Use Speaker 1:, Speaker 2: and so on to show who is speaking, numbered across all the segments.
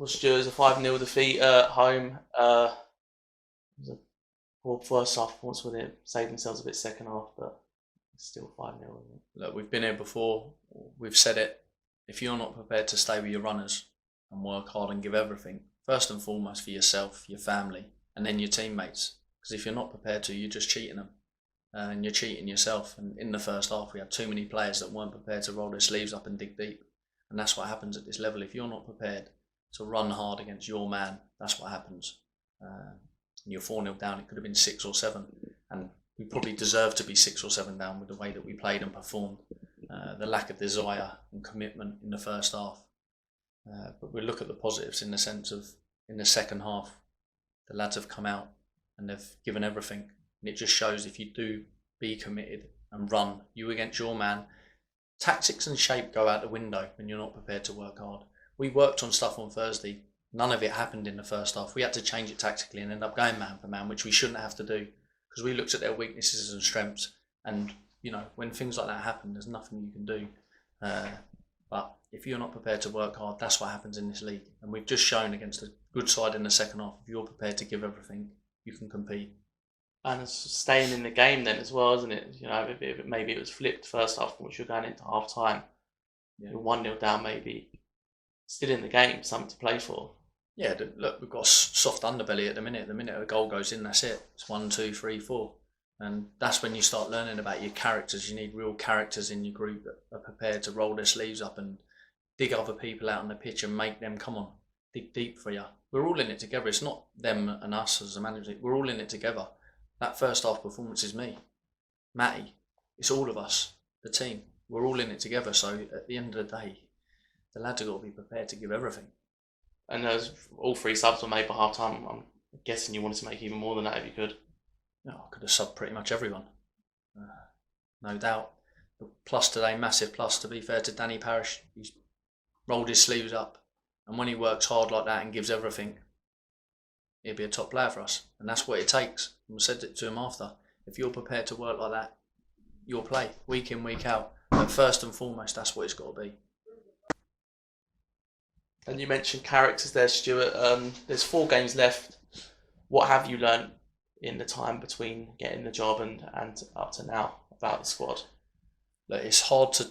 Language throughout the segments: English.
Speaker 1: Well, Stuart, it was a 5-0 defeat at home. It was a poor first half performance when they saved themselves a bit second half, but it's still 5-0, isn't it?
Speaker 2: Look, we've been here before. We've said it. If you're not prepared to stay with your runners and work hard and give everything, first and foremost for yourself, your family, and then your teammates. Because if you're not prepared to, you're just cheating them. And you're cheating yourself. And in the first half, we had too many players that weren't prepared to roll their sleeves up and dig deep. And that's what happens at this level. If you're not prepared to run hard against your man, that's what happens. And you're 4-0 down, it could have been 6 or 7. And we probably deserved to be 6 or 7 down with the way that we played and performed. The lack of desire and commitment in the first half. But we look at the positives in the sense of, in the second half, the lads have come out and they've given everything. And it just shows if you do be committed and run, you against your man, tactics and shape go out the window when you're not prepared to work hard. We worked on stuff on Thursday. None of it happened in the first half. We had to change it tactically and end up going man for man, which we shouldn't have to do because we looked at their weaknesses and strengths. And, you know, when things like that happen, there's nothing you can do. But if you're not prepared to work hard, that's what happens in this league. And we've just shown against a good side in the second half, if you're prepared to give everything, you can compete.
Speaker 1: And it's staying in the game then as well, isn't it? You know, if maybe it was flipped first half, which you're going into half time. Yeah. You're 1-0 down, maybe. Still in the game, something to play for.
Speaker 2: Yeah, look, we've got a soft underbelly at the minute. The minute a goal goes in, that's it. It's 1, 2, 3, 4. And that's when you start learning about your characters. You need real characters in your group that are prepared to roll their sleeves up and dig other people out on the pitch and make them, come on, dig deep for you. We're all in it together. It's not them and us as a manager. We're all in it together. That first half performance is me, Matty. It's all of us, the team. We're all in it together. So at the end of the day, the lads have got to be prepared to give everything.
Speaker 1: And those all 3 subs were made by half time. I'm guessing you wanted to make even more than that if you could.
Speaker 2: No, I could have subbed pretty much everyone, no doubt. But plus today, massive plus, to be fair to Danny Parish. He's rolled his sleeves up, and when he works hard like that and gives everything, he'll be a top player for us. And that's what it takes. And we said it to him after. If you're prepared to work like that, you'll play week in, week out. But first and foremost, that's what it's got to be.
Speaker 1: And you mentioned characters there, Stuart. There's 4 games left. What have you learned in the time between getting the job and up to now about the squad?
Speaker 2: Look, it's hard to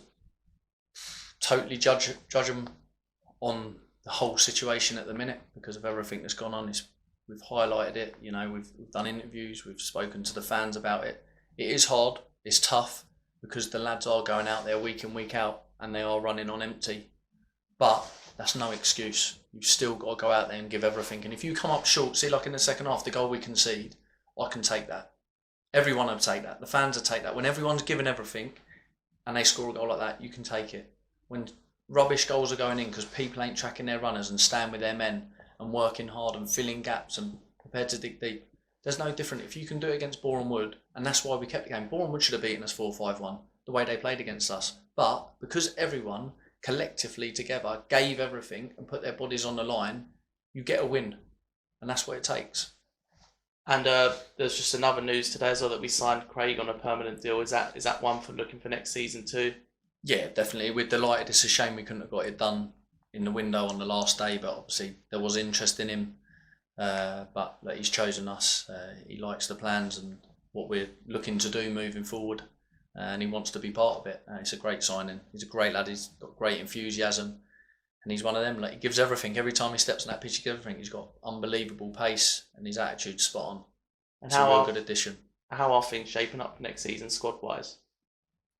Speaker 2: totally judge them on the whole situation at the minute because of everything that's gone on. We've highlighted it, you know, we've done interviews, we've spoken to the fans about it. It is hard, it's tough because the lads are going out there week in, week out and they are running on empty. But that's no excuse. You've still got to go out there and give everything. And if you come up short, see, like in the second half, the goal we concede, I can take that. Everyone will take that. The fans will take that. When everyone's given everything and they score a goal like that, you can take it. When rubbish goals are going in because people ain't tracking their runners and staying with their men and working hard and filling gaps and prepared to dig deep, there's no different. If you can do it against Boreham Wood, and that's why we kept the game. Boreham Wood should have beaten us 4-5-1, the way they played against us. But because everyone collectively together gave everything and put their bodies on the line, you get a win. And that's what it takes.
Speaker 1: And there's just another news today as well that we signed Craig on a permanent deal. Is that one for looking for next season too?
Speaker 2: Yeah, definitely. We're delighted. It's a shame we couldn't have got it done in the window on the last day, but obviously there was interest in him. But like, he's chosen us. He likes the plans and what we're looking to do moving forward. And he wants to be part of it. It's a great signing. He's a great lad. He's got great enthusiasm. And he's one of them, like, he gives everything. Every time he steps on that pitch, he gives everything. He's got unbelievable pace and his attitude's spot on. It's a real good addition. How
Speaker 1: are things shaping up for next season, squad-wise?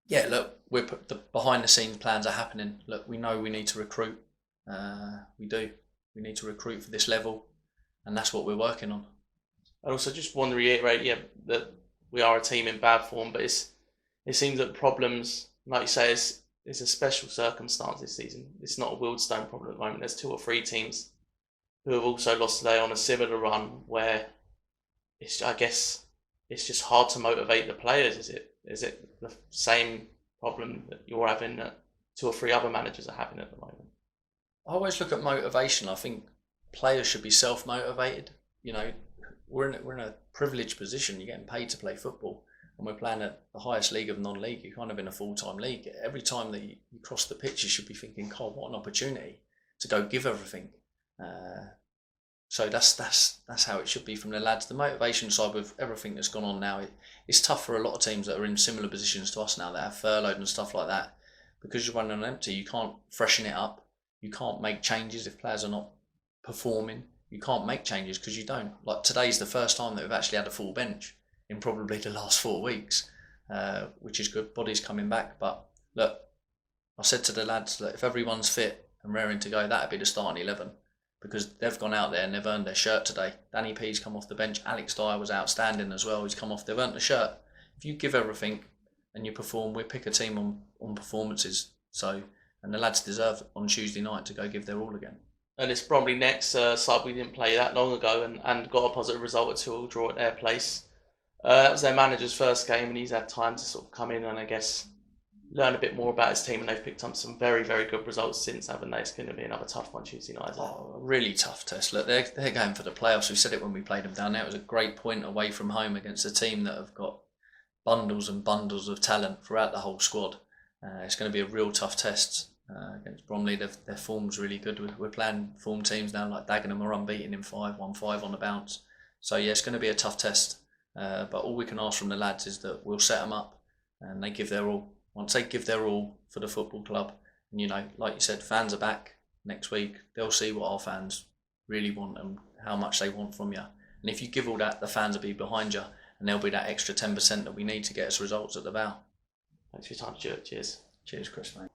Speaker 2: Yeah, look, the behind-the-scenes plans are happening. Look, we know we need to recruit. We do. We need to recruit for this level, and that's what we're working on.
Speaker 1: I also just want to reiterate, that we are a team in bad form, but it seems that problems, like you say, it's a special circumstance this season. It's not a Wildstone problem at the moment. There's 2 or 3 teams who have also lost today on a similar run where I guess it's just hard to motivate the players. Is it the same problem that you're having that 2 or 3 other managers are having at the moment?
Speaker 2: I always look at motivation. I think players should be self-motivated. You know, we're in a privileged position. You're getting paid to play football. And we're playing at the highest league of non-league. You're kind of in a full-time league. Every time that you cross the pitch, you should be thinking, God, what an opportunity to go give everything. So that's how it should be from the lads. The motivation side with everything that's gone on now, it's tough for a lot of teams that are in similar positions to us now that have furloughed and stuff like that, because you're running on empty. You can't freshen it up. You can't make changes if players are not performing. You can't make changes because you don't. Like today's the first time that we've actually had a full bench in probably the last 4 weeks, which is good. Bodies coming back, but look, I said to the lads that if everyone's fit and raring to go, that'd be the starting 11. Because they've gone out there and they've earned their shirt today. Danny P's come off the bench. Alex Dyer was outstanding as well. He's come off. They've earned the shirt. If you give everything and you perform, we pick a team on performances. So, and the lads deserve on Tuesday night to go give their all again.
Speaker 1: And it's probably next side we didn't play that long ago and got a positive result at 2-2 draw at their place. That was their manager's first game, and he's had time to sort of come in and I guess learn a bit more about his team, and they've picked up some very, very good results since, haven't they? It's going to be another tough one Tuesday night, isn't it?
Speaker 2: Oh, really tough test. Look, they're going for the playoffs. We said it when we played them down there. It was a great point away from home against a team that have got bundles and bundles of talent throughout the whole squad. It's going to be a real tough test against Bromley. Their form's really good. We're playing form teams now like Dagenham are unbeaten in 5, 1-5 on the bounce. So yeah, it's going to be a tough test. But all we can ask from the lads is that we'll set them up and they give their all. Once they give their all for the football club, and you know, like you said, fans are back next week. They'll see what our fans really want and how much they want from you. And if you give all that, the fans will be behind you, and there'll be that extra 10% that we need to get us results at the bow.
Speaker 1: Thanks for your time, Stuart. Cheers.
Speaker 2: Cheers, Chris, mate.